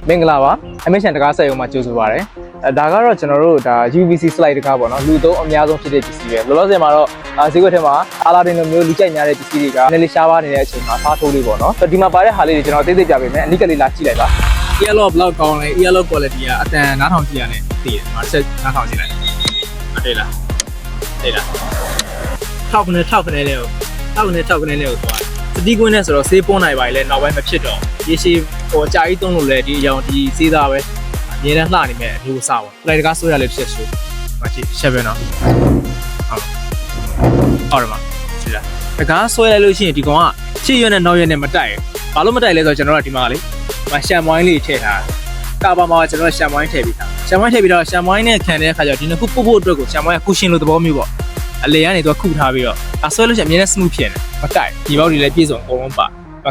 မင်္ဂလာပါအမေရှန်တကားဆက်ရုံမှာကြိုဆိုပါရစေဒါကတော့ကျွန်တော်တို့ဒါ UVC slide တကားပေါ့နော်လူသုံးအများဆုံးဖြစ်တဲ့ပစ္စည်းပဲလောလောဆယ်မှာတော့ဈေးကွက်ထဲမှာအာလာဒင်လိုမျိုးလူကြိုက်များတဲ့ပစ္စည်းတွေကနည်းနည်းရှားပါနေတဲ့အချိန်မှာဖားထိုးလေးပေါ့နော်ဒီမှာပါတဲ့ဟာလေးတွေကျွန်တော်သိသိပြပေးမယ်အနိကလေးလာကြည့်လိုက်ပါ earlobe ဘလောက်ကောင်းလဲ earlobe quality ကအတန်နားထောင်ကြည့်ရတယ်သိတယ်မှာဆက်နားထောင်ကြည့်လိုက်မတွေ့လားသိလားထောက်ကနေလေးကိုသွားစတိကွင်းနဲ့ဆိုတော့ဆေးပွန်းနိုင်ပါလေနောက်ပိုင်းမဖြစ်တော့ရေရှည်ဟိုအကြာကြီးသုံးလို့လဲဒီအရောင်ဒီစေးသားပဲအမြဲတမ်းလှနေမဲ့အမျိုးအစားပေါ့လိုက်တကားဆွဲရလေးဖြစ်ဆိုမကြည့်ရှက်ပဲနော်ဟုတ်တယ်မှာဒီလားတကားဆွဲလိုက်လို့ရှိရင်ဒီကောင်ကချစ်ရွက်နဲ့နောက်ရွက်နဲ့မတိုက်ဘူးဘာလို့မတိုက်လဲဆိုတော့ကျွန်တော်ကဒီမှာလေရှမ်ဝိုင်းလေးထည့်ထားတာပါမှာကျွန်တော်ရှမ်ဝိုင်းထည့်ပြီးထားရှမ်ဝိုင်းထည့်ပြီးတော့ရှမ်ဝိုင်းနဲ့ခံတဲ့အခါကျတော့ဒီနှစ်ခုပုတ်ဖို့အတွက်ကိုရှမ်ဝိုင်းကကူရှင်လိုသဘောမျိုးပေါ့အလေကနေတော့ခုထားပြီးတော့အဆွဲလို့ရှိရင်အမြဲတမ်း smooth ဖြစ်နေမတိုက်ဒီဘောက်တွေလည်းပြည့်စုံအကုန်လုံးပါ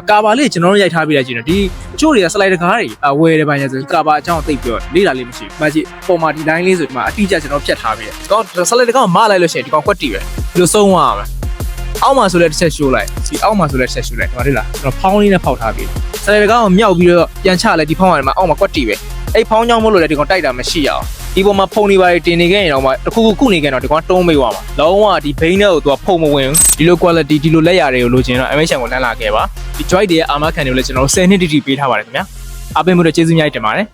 ကာဘာလေးကျွန်တော်တို့ရိုက်ထားပြီးလိုက်ကြည့်တော့ဒီအချို့တွေက slide တကားတွေဝယ်တယ်ပါညာဆိုကာဘာအကြောင်းသိပြောလေ့လာလေးမရှိဘူး။မကြည့်ပုံမှာဒီတိုင်းလေးဆိုဒီမှာအတိအကျကျွန်တော်ဖြတ်ထားပြီးတယ်။ကော slide တကားကိုမလိုက်လို့ရှိရင်ဒီကောင်ကွက်တီပဲ။ဒီလိုဆုံးသွားမှာ။အောက်မှာဆိုလည်းတစ်ချက်ရှိုးလိုက်။ဒီအောက်မှာဆိုလည်းတစ်ချက်ရှိုးလိုက်။ဒီမှာတွေ့လားကျွန်တော်ဖောင်းလေးနဲ့ဖောက်ထားပြီး။ slide တကားကိုမြောက်ပြီးတော့ပြန်ချလိုက်ဒီဖောင်းရတယ်မှာအောက်မှာကွက်တီပဲ။အဲ့ဖောင်းကြောင်းမို့လို့လည်းဒီကောင်တိုက်တာမရှိအောင်။ဒီပေါ်မှာဖုံနေပါတင်နေခဲ့ရင်တော့မှတခုခုနေခဲ့တော့ဒီကောင်တုံးမိသွားမှာ။လုံးဝဒီဘိန်းထဲကိုသူကဖုံမဝင်ဘူး။ဒီလို quality ဒီလိုလက်ရာတွေကိုလိုချင်တော့ MHN ကိုလမ်းလာခဲ့ပါ။ဒီ joy တွေရဲ့အာမခံတွေကိုလည်းကျွန်တော်တို့10နှစ်တိတိပေးထားပါတယ်ခင်ဗျာအားပေးမှုတော့ကျေးဇူးများတင်ပါတယ်